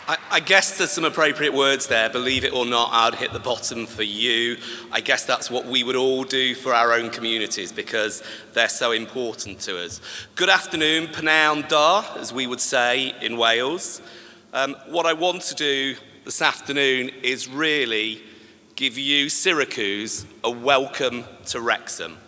I guess there's some appropriate words there. Believe it or not, I'd hit the bottom for you. I guess that's what we would all do for our own communities because they're so important to us. Good afternoon, Pnawn da, as we would say in Wales. What I want to do this afternoon is really give you, Syracuse, a welcome to Wrexham.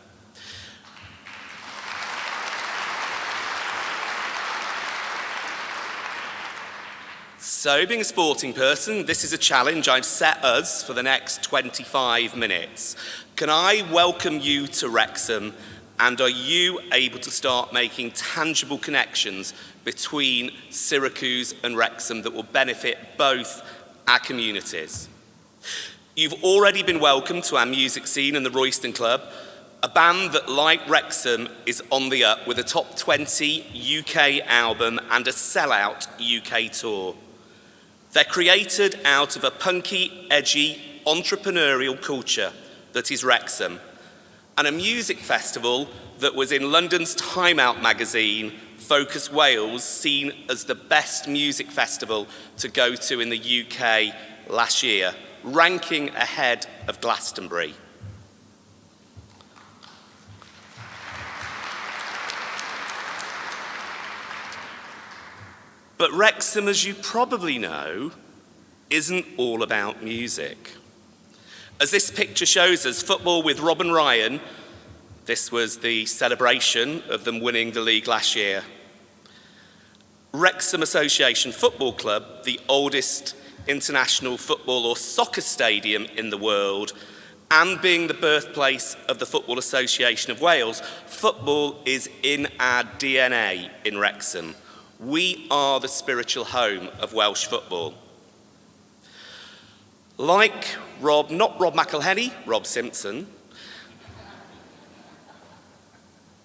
So, being a sporting person, this is a challenge I've set us for the next 25 minutes. Can I welcome you to Wrexham, and are you able to start making tangible connections between Syracuse and Wrexham that will benefit both our communities? You've already been welcomed to our music scene in the Royston Club, a band that, like Wrexham, is on the up with a top 20 UK album and a sellout UK tour. They're created out of a punky, edgy, entrepreneurial culture that is Wrexham, and a music festival that was in London's Time Out magazine, Focus Wales, seen as the best music festival to go to in the UK last year, ranking ahead of Glastonbury. But Wrexham, as you probably know, isn't all about music. As this picture shows us, football with Rob and Ryan, this was the celebration of them winning the league last year. Wrexham Association Football Club, the oldest international football or soccer stadium in the world, and being the birthplace of the Football Association of Wales, football is in our DNA in Wrexham. We are the spiritual home of Welsh football. Like Rob, not Rob McElhenney, Rob Simpson,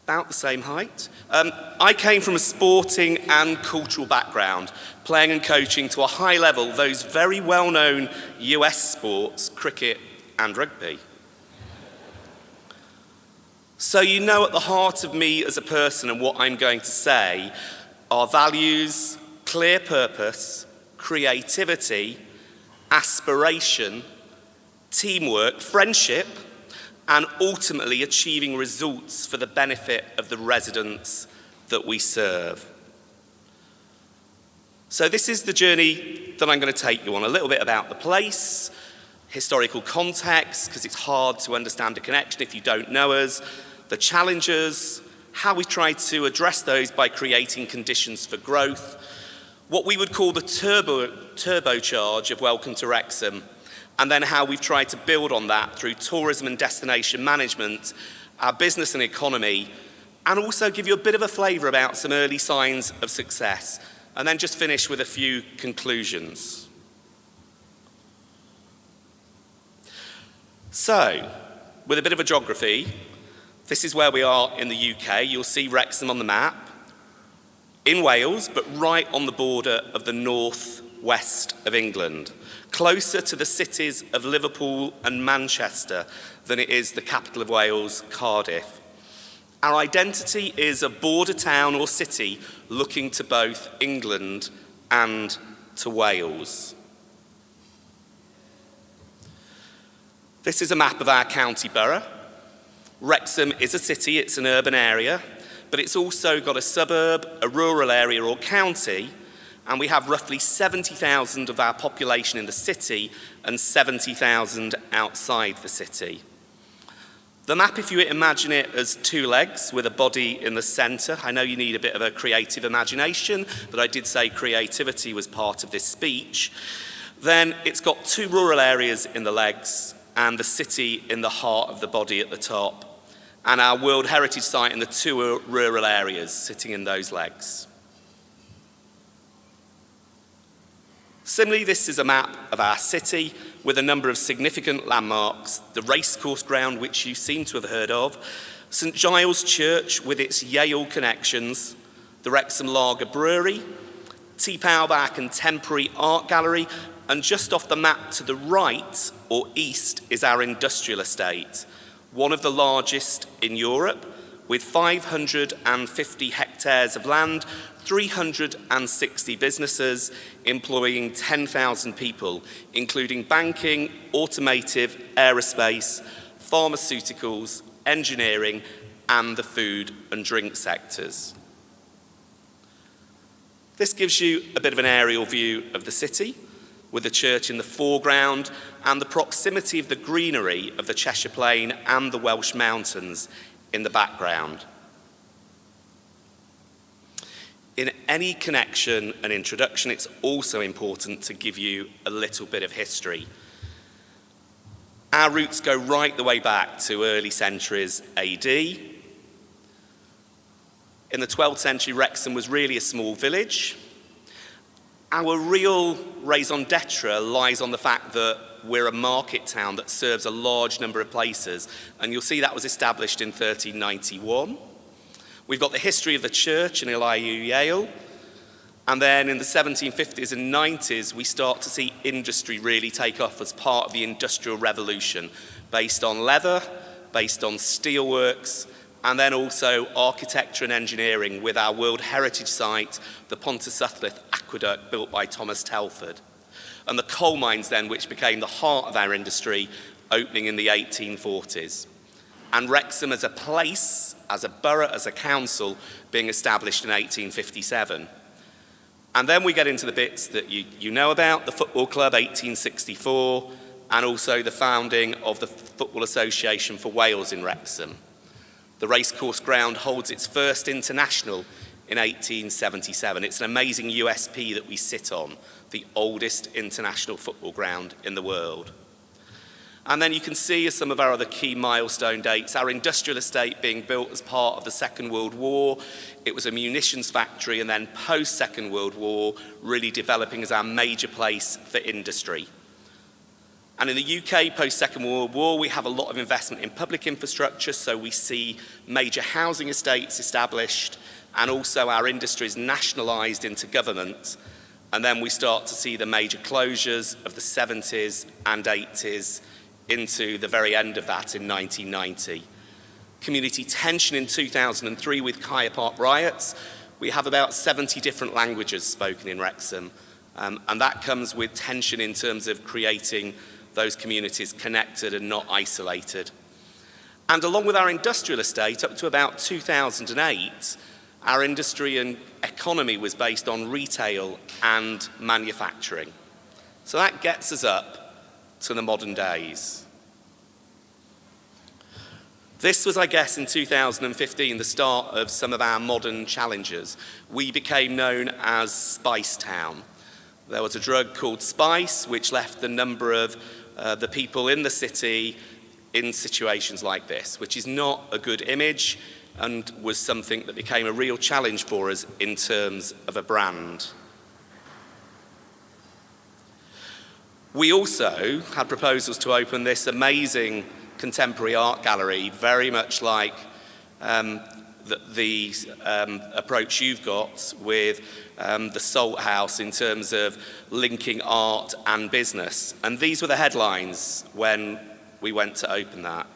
about the same height. I came from a sporting and cultural background, playing and coaching to a high level those very well-known US sports, cricket and rugby. So you know at the heart of me as a person and what I'm going to say are values, clear purpose, creativity, aspiration, teamwork, friendship, and ultimately achieving results for the benefit of the residents that we serve. So this is the journey that I'm going to take you on, a little bit about the place, historical context, because it's hard to understand a connection if you don't know us, the challenges, how we try to address those by creating conditions for growth, what we would call the turbocharge of Welcome to Wrexham, and then how we've tried to build on that through tourism and destination management, our business and economy, and also give you a bit of a flavour about some early signs of success, and then just finish with a few conclusions. So, with a bit of a geography, this is where we are in the UK. You'll see Wrexham on the map, in Wales, but right on the border of the north-west of England, closer to the cities of Liverpool and Manchester than it is the capital of Wales, Cardiff. Our identity is a border town or city looking to both England and to Wales. This is a map of our county borough. Wrexham is a city, it's an urban area, but it's also got a suburb, a rural area or county, and we have roughly 70,000 of our population in the city and 70,000 outside the city. The map, if you imagine it as two legs with a body in the centre, I know you need a bit of a creative imagination, but I did say creativity was part of this speech, then it's got two rural areas in the legs and the city in the heart of the body at the top, and our World Heritage Site in the two rural areas sitting in those legs. Similarly, this is a map of our city with a number of significant landmarks, the racecourse ground, which you seem to have heard of, St Giles Church with its Yale connections, the Wrexham Lager Brewery, T. Powbach Contemporary Art Gallery, and just off the map to the right or east is our industrial estate, one of the largest in Europe, with 550 hectares of land, 360 businesses, employing 10,000 people, including banking, automotive, aerospace, pharmaceuticals, engineering, and the food and drink sectors. This gives you a bit of an aerial view of the city, with the church in the foreground and the proximity of the greenery of the Cheshire Plain and the Welsh Mountains in the background. In any connection and introduction, it's also important to give you a little bit of history. Our roots go right the way back to early centuries AD. In the 12th century, Wrexham was really a small village. Our real raison d'etre lies on the fact that we're a market town that serves a large number of places, and you'll see that was established in 1391. We've got the history of the church in Elihu Yale, and then in the 1750s and 90s, we start to see industry really take off as part of the Industrial Revolution, based on leather, based on steelworks, and then also architecture and engineering with our World Heritage Site, the Pontysuthlyth Aqueduct built by Thomas Telford, and the coal mines then, which became the heart of our industry, opening in the 1840s. And Wrexham as a place, as a borough, as a council, being established in 1857. And then we get into the bits that you know about, the Football Club, 1864, and also the founding of the Football Association for Wales in Wrexham. The racecourse ground holds its first international in 1877. It's an amazing USP that we sit on, the oldest international football ground in the world. And then you can see some of our other key milestone dates. Our industrial estate being built as part of the Second World War. It was a munitions factory, and then post-Second World War, really developing as our major place for industry. And in the UK, post-Second World War, we have a lot of investment in public infrastructure, so we see major housing estates established, and also our industries nationalised into government. And then we start to see the major closures of the 70s and 80s into the very end of that in 1990. Community tension in 2003 with Kaya Park riots. We have about 70 different languages spoken in Wrexham, and that comes with tension in terms of creating those communities connected and not isolated. And along with our industrial estate, up to about 2008, our industry and economy was based on retail and manufacturing. So that gets us up to the modern days. This was, I guess, in 2015, the start of some of our modern challenges. We became known as Spice Town. There was a drug called spice, which left a number of the people in the city in situations like this, which is not a good image and was something that became a real challenge for us in terms of a brand. We also had proposals to open this amazing contemporary art gallery, very much like the approach you've got with the Salt House in terms of linking art and business. And these were the headlines when we went to open that,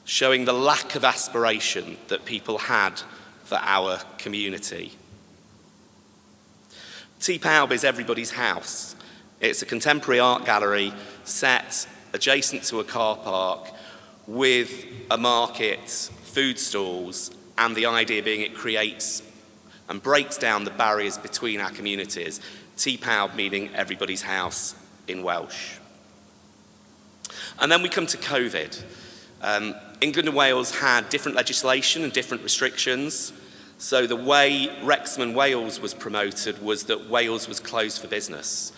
showing the lack of aspiration that people had for our community. T-Pub is everybody's house. It's a contemporary art gallery set adjacent to a car park with a market, food stalls, and the idea being it creates and breaks down the barriers between our communities. T-Pub meaning everybody's house in Welsh. And then we come to COVID. England and Wales had different legislation and different restrictions. So the way Wrexham and Wales was promoted was that Wales was closed for business.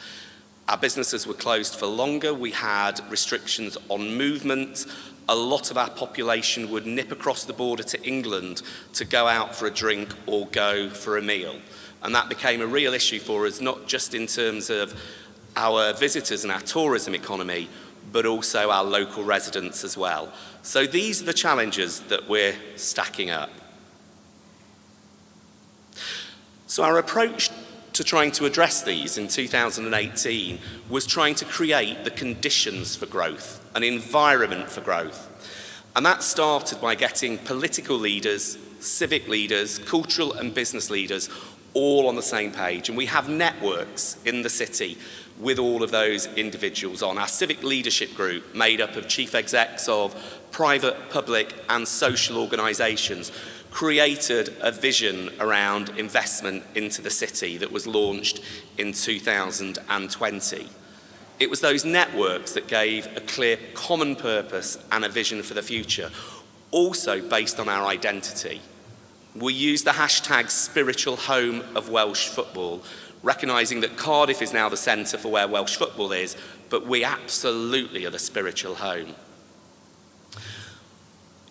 Our businesses were closed for longer. We had restrictions on movement. A lot of our population would nip across the border to England to go out for a drink or go for a meal. And that became a real issue for us, not just in terms of our visitors and our tourism economy, but also our local residents as well. So these are the challenges that we're stacking up. So our approach to trying to address these in 2018 was trying to create the conditions for growth, an environment for growth. And that started by getting political leaders, civic leaders, cultural and business leaders all on the same page. And we have networks in the city with all of those individuals on. Our civic leadership group, made up of chief execs of private, public and social organisations, created a vision around investment into the city that was launched in 2020. It was those networks that gave a clear common purpose and a vision for the future, also based on our identity. We used the hashtag spiritual home of Welsh football, recognising that Cardiff is now the centre for where Welsh football is, but we absolutely are the spiritual home.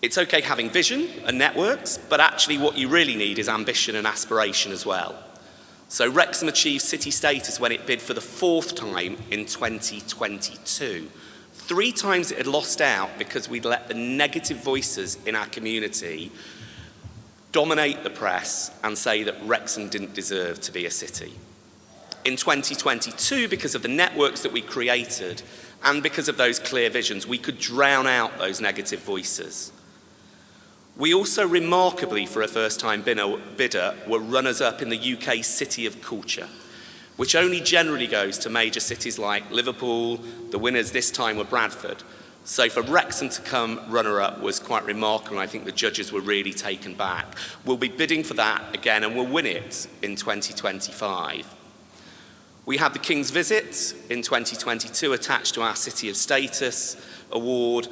It's okay having vision and networks, but actually what you really need is ambition and aspiration as well. So Wrexham achieved city status when it bid for the 4th time in 2022. 3 times it had lost out because we'd let the negative voices in our community dominate the press and say that Wrexham didn't deserve to be a city. In 2022, because of the networks that we created and because of those clear visions, we could drown out those negative voices. We also remarkably, for a first-time bidder, were runners-up in the UK City of Culture, which only generally goes to major cities like Liverpool. The winners this time were Bradford. So for Wrexham to come runner-up was quite remarkable, and I think the judges were really taken back. We'll be bidding for that again, and we'll win it in 2025. We had the King's Visit in 2022 attached to our City of Status award.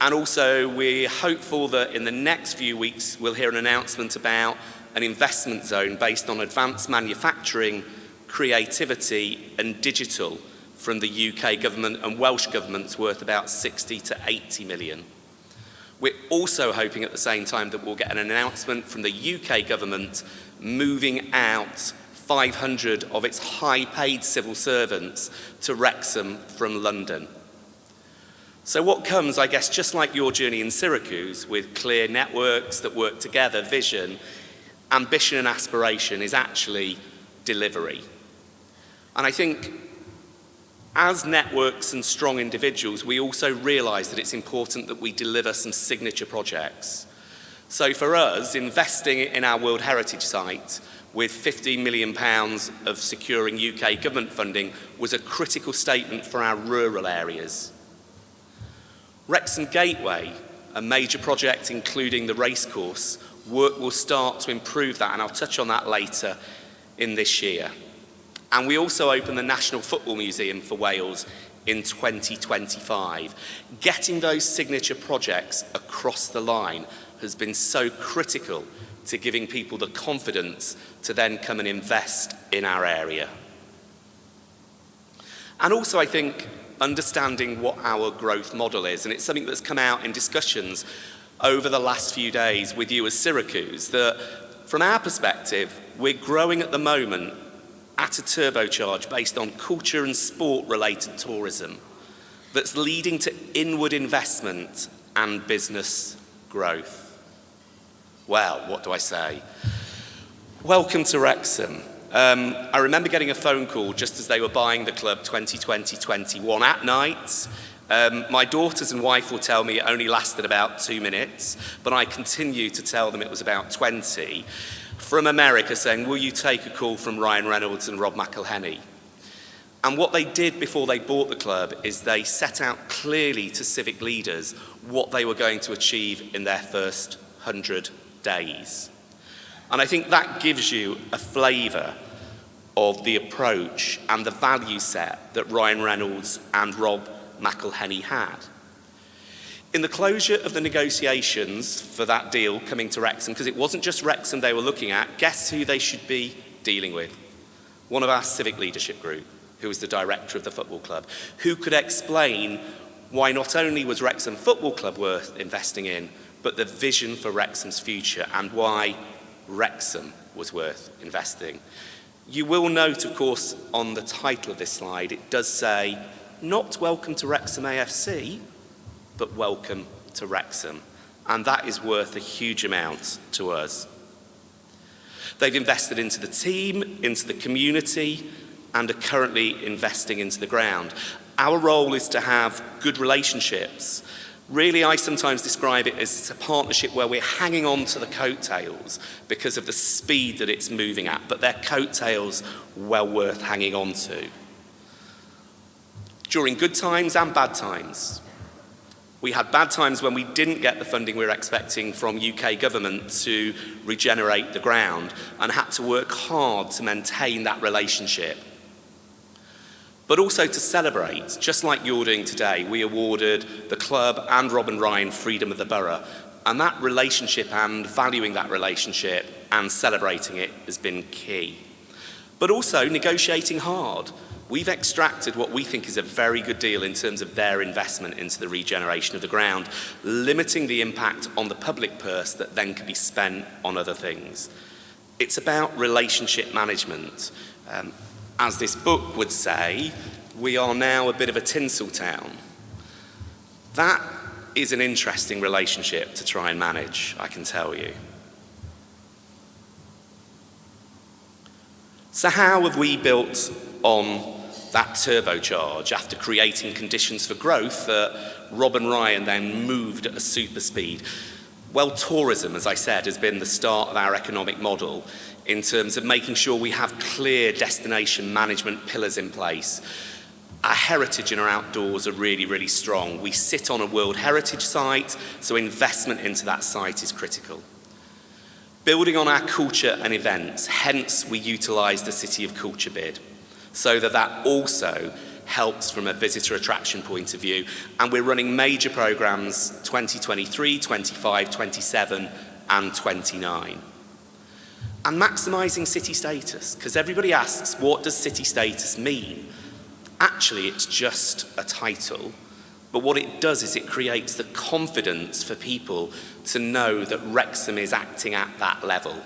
And also, we're hopeful that in the next few weeks, we'll hear an announcement about an investment zone based on advanced manufacturing, creativity and digital from the UK government and Welsh governments worth about 60 to 80 million. We're also hoping at the same time that we'll get an announcement from the UK government moving out 500 of its high-paid civil servants to Wrexham from London. So what comes, I guess, just like your journey in Syracuse, with clear networks that work together, vision, ambition and aspiration, is actually delivery. And I think as networks and strong individuals, we also realise that it's important that we deliver some signature projects. So for us, investing in our World Heritage Site with £15 million of securing UK government funding was a critical statement for our rural areas. Wrexham Gateway, a major project including the racecourse, work will start to improve that, and I'll touch on that later in this year. And we also open the National Football Museum for Wales in 2025. Getting those signature projects across the line has been so critical to giving people the confidence to then come and invest in our area. And also, I think, understanding what our growth model is, and it's something that's come out in discussions over the last few days with you as Syracuse, that from our perspective, we're growing at the moment at a turbocharge based on culture and sport-related tourism that's leading to inward investment and business growth. Well, what do I say? Welcome to Wrexham. I remember getting a phone call just as they were buying the club 2020-21 at night. My daughters and wife will tell me it only lasted about 2 minutes, but I continue to tell them it was about 20, from America saying, will you take a call from Ryan Reynolds and Rob McElhenney? And what they did before they bought the club is they set out clearly to civic leaders what they were going to achieve in their first 100 days. And I think that gives you a flavour of the approach and the value set that Ryan Reynolds and Rob McElhenney had. In the closure of the negotiations for that deal coming to Wrexham, because it wasn't just Wrexham they were looking at, guess who they should be dealing with? One of our civic leadership group, who was the director of the football club, who could explain why not only was Wrexham Football Club worth investing in, but the vision for Wrexham's future and why Wrexham was worth investing. You will note, of course, on the title of this slide, it does say, not welcome to Wrexham AFC, but welcome to Wrexham. And that is worth a huge amount to us. They've invested into the team, into the community, and are currently investing into the ground. Our role is to have good relationships Really, I sometimes describe it as it's a partnership where we're hanging on to the coattails because of the speed that it's moving at, but they're coattails well worth hanging on to. During good times and bad times. We had bad times when we didn't get the funding we were expecting from UK government to regenerate the ground and had to work hard to maintain that relationship. But also to celebrate, just like you're doing today, we awarded the club and Robin Ryan Freedom of the Borough. And that relationship and valuing that relationship and celebrating it has been key. But also negotiating hard. We've extracted what we think is a very good deal in terms of their investment into the regeneration of the ground, limiting the impact on the public purse that then can be spent on other things. It's about relationship management. As this book would say, we are now a bit of a tinsel town. That is an interesting relationship to try and manage, I can tell you. So how have we built on that turbocharge after creating conditions for growth that Robin Ryan then moved at a super speed? Well, tourism, as I said, has been the start of our economic model in terms of making sure we have clear destination management pillars in place. Our heritage and our outdoors are really, really strong. We sit on a World Heritage site, so investment into that site is critical. Building on our culture and events, hence we utilised the City of Culture bid, so that also helps from a visitor attraction point of view. And we're running major programmes 2023, 25, 27 and 29. And maximising city status, because everybody asks, what does city status mean? Actually, it's just a title, but what it does is it creates the confidence for people to know that Wrexham is acting at that level.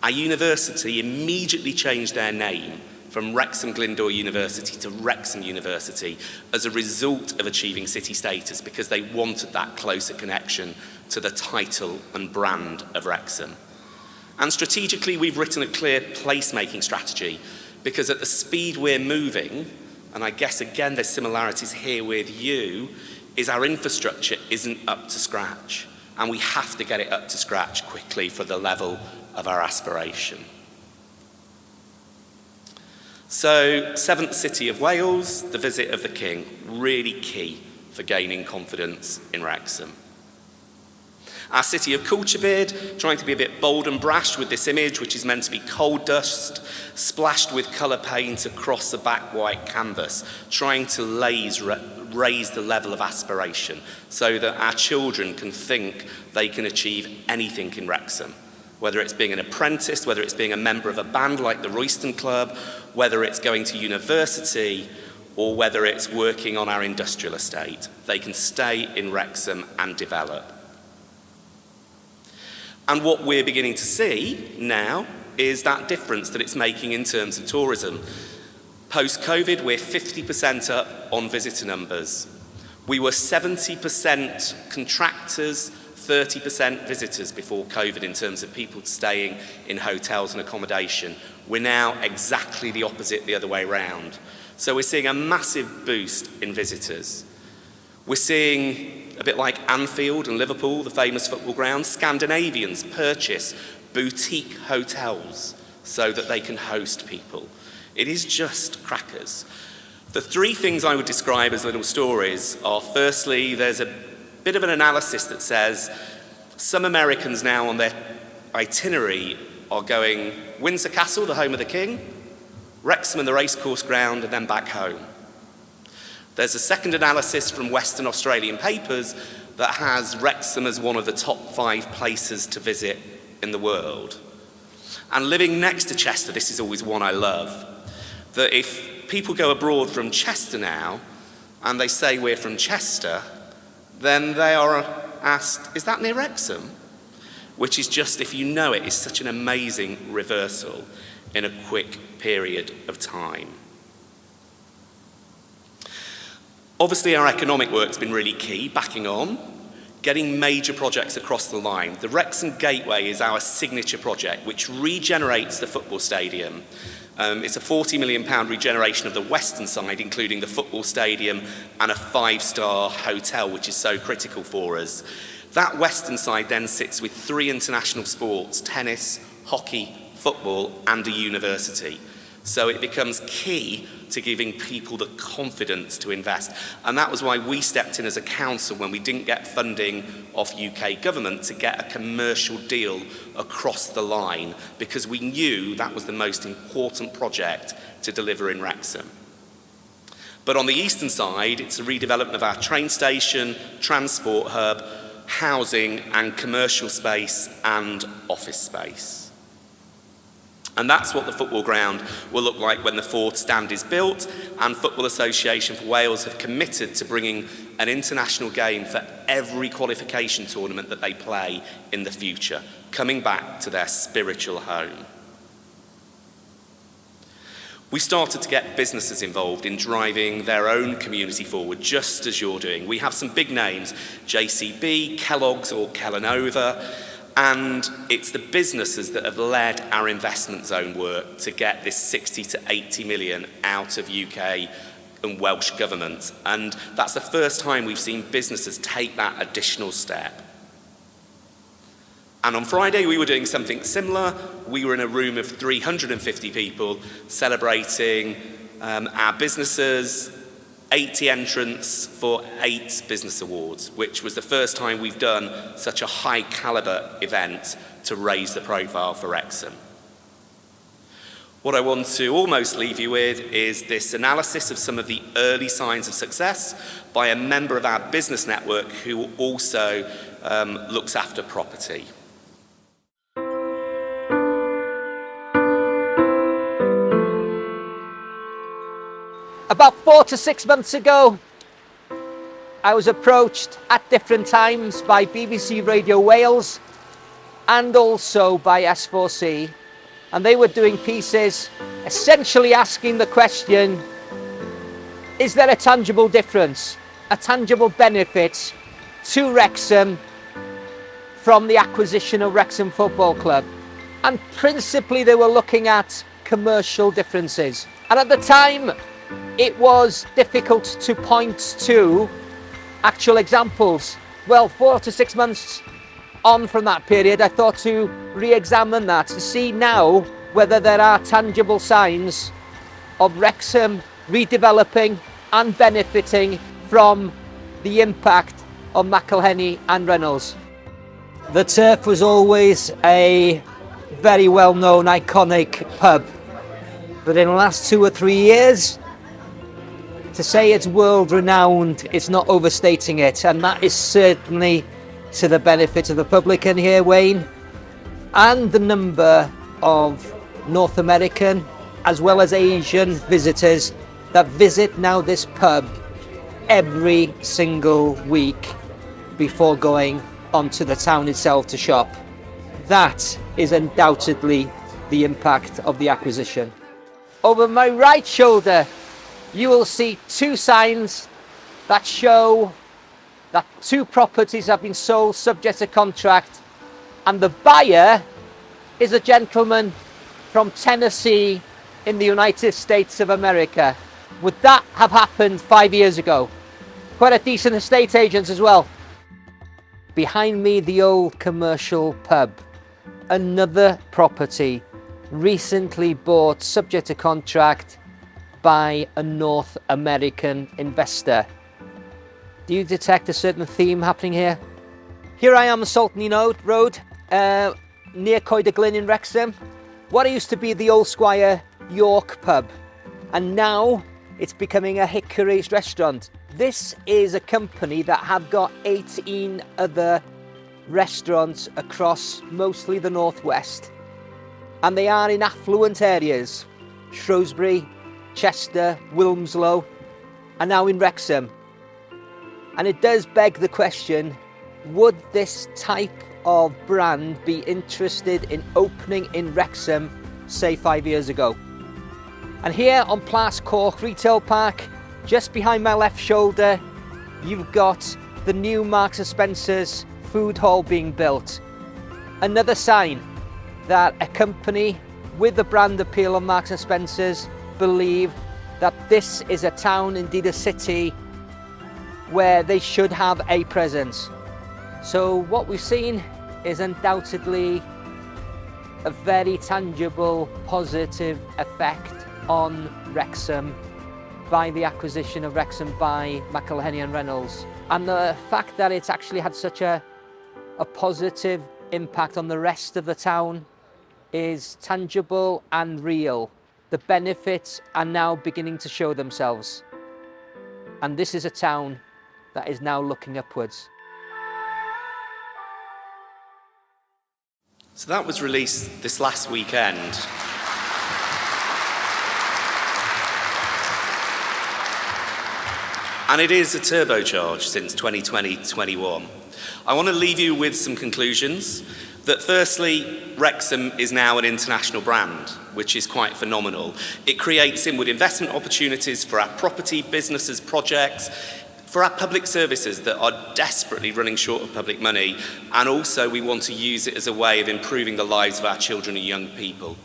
Our university immediately changed their name from Wrexham Glyndor University to Wrexham University as a result of achieving city status, because they wanted that closer connection to the title and brand of Wrexham. And strategically, we've written a clear placemaking strategy, because at the speed we're moving, and I guess again there's similarities here with you, is our infrastructure isn't up to scratch. And we have to get it up to scratch quickly for the level of our aspiration. So, 7th City of Wales, the visit of the King, really key for gaining confidence in Wrexham. Our City of Culture bid, trying to be a bit bold and brash with this image, which is meant to be coal dust, splashed with colour paint across the back white canvas, trying to raise the level of aspiration so that our children can think they can achieve anything in Wrexham, whether it's being an apprentice, whether it's being a member of a band like the Royston Club, whether it's going to university, or whether it's working on our industrial estate. They can stay in Wrexham and develop. And what we're beginning to see now is that difference that it's making in terms of tourism. Post-COVID, we're 50% up on visitor numbers. We were 70% contractors, 30% visitors before COVID in terms of people staying in hotels and accommodation. We're now exactly the opposite, the other way around. So we're seeing a massive boost in visitors. We're seeing, a bit like Anfield and Liverpool, the famous football ground, Scandinavians purchase boutique hotels so that they can host people. It is just crackers. The three things I would describe as little stories are, firstly, there's a bit of an analysis that says some Americans now on their itinerary are going Windsor Castle, the home of the King, Wrexham and the racecourse ground, and then back home. There's a second analysis from Western Australian papers that has Wrexham as one of the top 5 places to visit in the world. And living next to Chester, this is always one I love, that if people go abroad from Chester now and they say we're from Chester, then they are asked, is that near Wrexham? Which is just, if you know it, is such an amazing reversal in a quick period of time. Obviously, our economic work's been really key, backing on, getting major projects across the line. The Wrexham Gateway is our signature project, which regenerates the football stadium It's a £40 million regeneration of the western side, including the football stadium and a 5-star hotel, which is so critical for us. That western side then sits with 3 international sports: tennis, hockey, football, and a university. So it becomes key to giving people the confidence to invest. And that was why we stepped in as a council when we didn't get funding off UK government to get a commercial deal across the line, because we knew that was the most important project to deliver in Wrexham. But on the eastern side, it's a redevelopment of our train station, transport hub, housing and commercial space and office space. And that's what the football ground will look like when the fourth stand is built, and Football Association for Wales have committed to bringing an international game for every qualification tournament that they play in the future, coming back to their spiritual home. We started to get businesses involved in driving their own community forward, just as you're doing. We have some big names: JCB, Kellogg's or Kellanova. And it's the businesses that have led our investment zone work to get this 60 to 80 million out of UK and Welsh governments. And that's the first time we've seen businesses take that additional step. And on Friday, we were doing something similar. We were in a room of 350 people celebrating our businesses, 80 entrants for 8 business awards, which was the first time we've done such a high caliber event to raise the profile for Wrexham. What I want to almost leave you with is this analysis of some of the early signs of success by a member of our business network who also looks after property. About 4 to 6 months ago, I was approached at different times by BBC Radio Wales and also by S4C, and they were doing pieces essentially asking the question, is there a tangible difference, a tangible benefit to Wrexham from the acquisition of Wrexham Football Club? And principally they were looking at commercial differences. And at the time, it was difficult to point to actual examples. Well, 4 to 6 months on from that period, I thought to re-examine that, to see now whether there are tangible signs of Wrexham redeveloping and benefiting from the impact of McElhenney and Reynolds. The Turf was always a very well-known, iconic pub, but in the last 2 or 3 years, to say it's world-renowned, it's not overstating it, and that is certainly to the benefit of the public in here, Wayne, and the number of North American as well as Asian visitors that visit now this pub every single week before going onto the town itself to shop. That is undoubtedly the impact of the acquisition. Over my right shoulder, you will see 2 signs that show that 2 properties have been sold subject to contract, and the buyer is a gentleman from Tennessee in the United States of America. Would that have happened 5 years ago? Quite a decent estate agent as well. Behind me, the old commercial pub, another property recently bought subject to contract by a North American investor. Do you detect a certain theme happening here? Here I am on Saltney Road, near Coed Glyn in Wrexham. What used to be the old Squire York pub, and now it's becoming a Hickory's restaurant. This is a company that have got 18 other restaurants across mostly the northwest, and they are in affluent areas: Shrewsbury, Chester, Wilmslow, and now in Wrexham. And it does beg the question, would this type of brand be interested in opening in Wrexham, say 5 years ago? And here on Plas Coch Retail Park, just behind my left shoulder, you've got the new Marks & Spencer's food hall being built. Another sign that a company with the brand appeal of Marks and Spencer's, believe that this is a town, indeed a city, where they should have a presence. So what we've seen is undoubtedly a very tangible, positive effect on Wrexham by the acquisition of Wrexham by McElhenney and Reynolds. And the fact that it's actually had such a positive impact on the rest of the town is tangible and real. The benefits are now beginning to show themselves. And this is a town that is now looking upwards. So that was released this last weekend. And it is a turbocharge since 2020-21. I want to leave you with some conclusions. That firstly, Wrexham is now an international brand, which is quite phenomenal. It creates inward investment opportunities for our property, businesses, projects, for our public services that are desperately running short of public money, and also we want to use it as a way of improving the lives of our children and young people.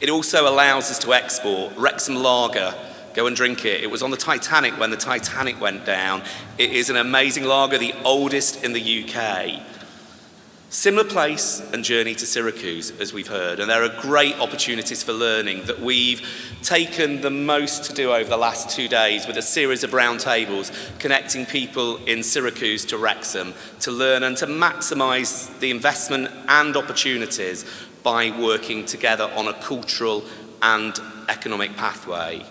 It also allows us to export Wrexham lager. Go and drink it. It was on the Titanic when the Titanic went down. It is an amazing lager, the oldest in the UK. Similar place and journey to Syracuse, as we've heard, and there are great opportunities for learning that we've taken the most to do over the last 2 days with a series of roundtables connecting people in Syracuse to Wrexham to learn and to maximise the investment and opportunities by working together on a cultural and economic pathway.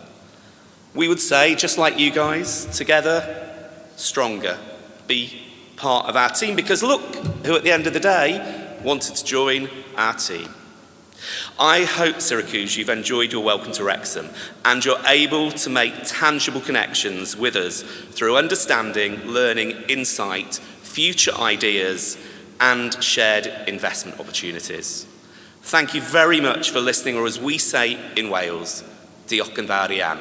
We would say, just like you guys, together, stronger, be part of our team, because look who at the end of the day wanted to join our team. I hope, Syracuse, you've enjoyed your welcome to Wrexham and you're able to make tangible connections with us through understanding, learning, insight, future ideas and shared investment opportunities. Thank you very much for listening, or as we say in Wales, diolch yn fawr iawn.